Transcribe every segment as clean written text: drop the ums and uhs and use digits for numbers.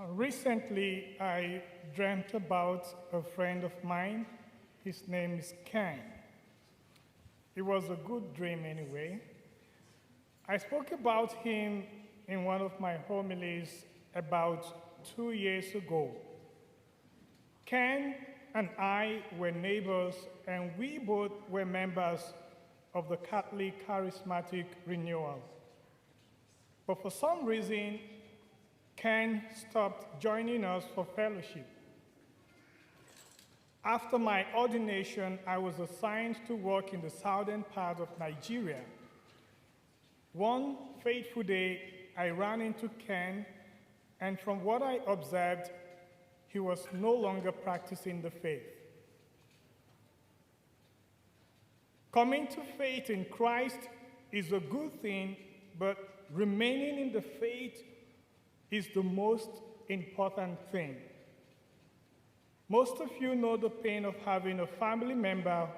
Recently, I dreamt about a friend of mine. His name is Ken. It was a good dream anyway. I spoke about him in one of my homilies about 2 years ago. Ken and I were neighbors, and we both were members of the Catholic Charismatic Renewal. But for some reason, Ken stopped joining us for fellowship. After my ordination, I was assigned to work in the southern part of Nigeria. One fateful day, I ran into Ken, and from what I observed, he was no longer practicing the faith. Coming to faith in Christ is a good thing, but remaining in the faith is the most important thing. Most of you know the pain of having a family member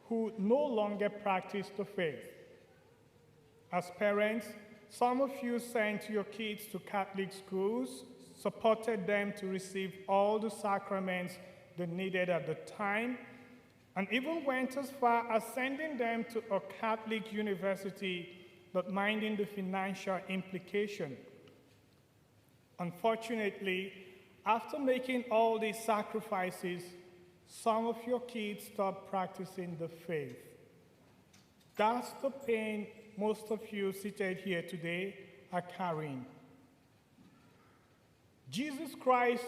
who no longer practices the faith. As parents, some of you sent your kids to Catholic schools, supported them to receive all the sacraments they needed at the time, and even went as far as sending them to a Catholic university, not minding the financial implication. Unfortunately, after making all these sacrifices, some of your kids stopped practicing the faith. That's the pain most of you seated here today are carrying. Jesus Christ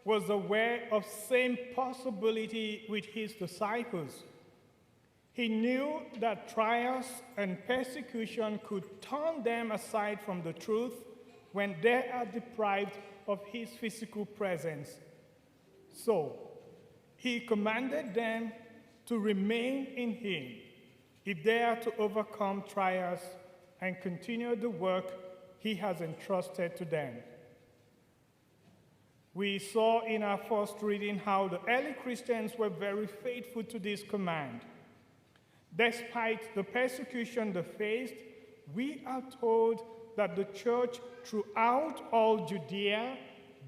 was aware of same possibility with his disciples. He knew that trials and persecution could turn them aside from the truth when they are deprived of his physical presence. So, he commanded them to remain in him if they are to overcome trials and continue the work he has entrusted to them. We saw in our first reading how the early Christians were very faithful to this command. Despite the persecution they faced, we are told that the church throughout all Judea,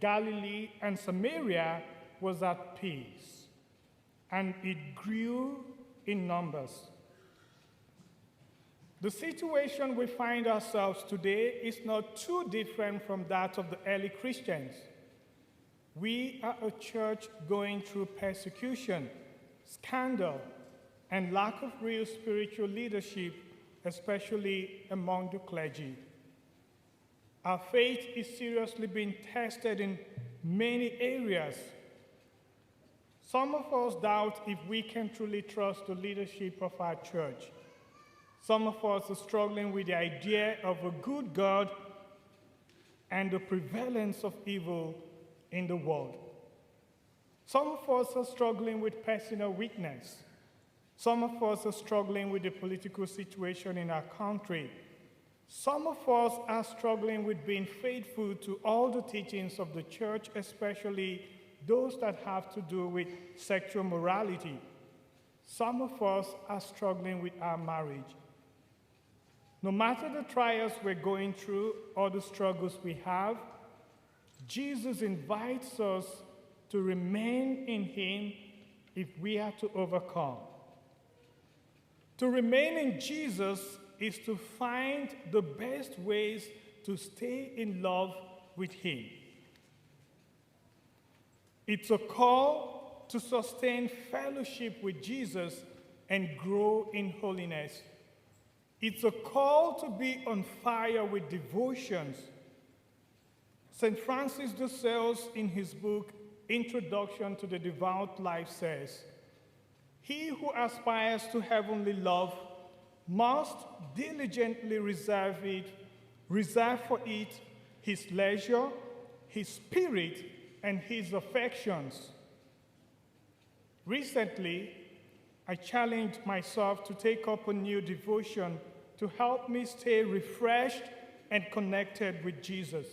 Galilee, and Samaria was at peace, and it grew in numbers. The situation we find ourselves today is not too different from that of the early Christians. We are a church going through persecution, scandal, and lack of real spiritual leadership, especially among the clergy. Our faith is seriously being tested in many areas. Some of us doubt if we can truly trust the leadership of our church. Some of us are struggling with the idea of a good God and the prevalence of evil in the world. Some of us are struggling with personal weakness. Some of us are struggling with the political situation in our country. Some of us are struggling with being faithful to all the teachings of the church, especially those that have to do with sexual morality. Some of us are struggling with our marriage. No matter the trials we're going through or the struggles we have, Jesus invites us to remain in him if we are to overcome. To remain in Jesus is to find the best ways to stay in love with him. It's a call to sustain fellowship with Jesus and grow in holiness. It's a call to be on fire with devotions. St. Francis de Sales, in his book, Introduction to the Devout Life, says, "He who aspires to heavenly love must diligently reserve for it his leisure, his spirit, and his affections." Recently, I challenged myself to take up a new devotion to help me stay refreshed and connected with Jesus.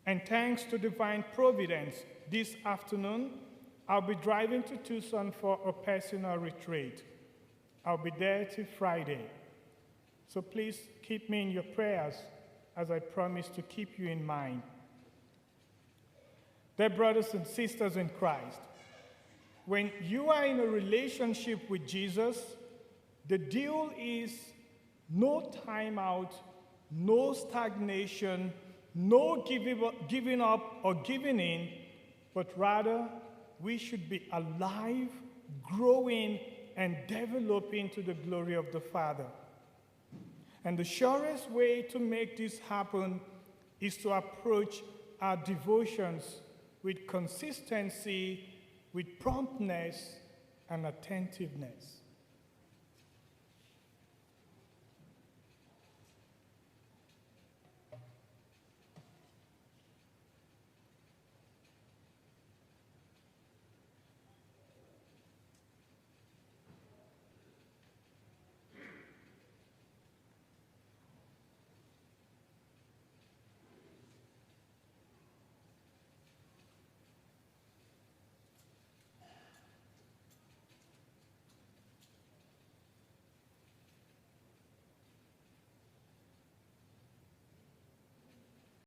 And thanks to divine providence, this afternoon, I'll be driving to Tucson for a personal retreat. I'll be there till Friday. So please keep me in your prayers as I promise to keep you in mind. Dear brothers and sisters in Christ, when you are in a relationship with Jesus, the deal is no timeout, no stagnation, no giving up or giving in, but rather we should be alive, growing, and developing to the glory of the Father. And the surest way to make this happen is to approach our devotions with consistency, with promptness, and attentiveness.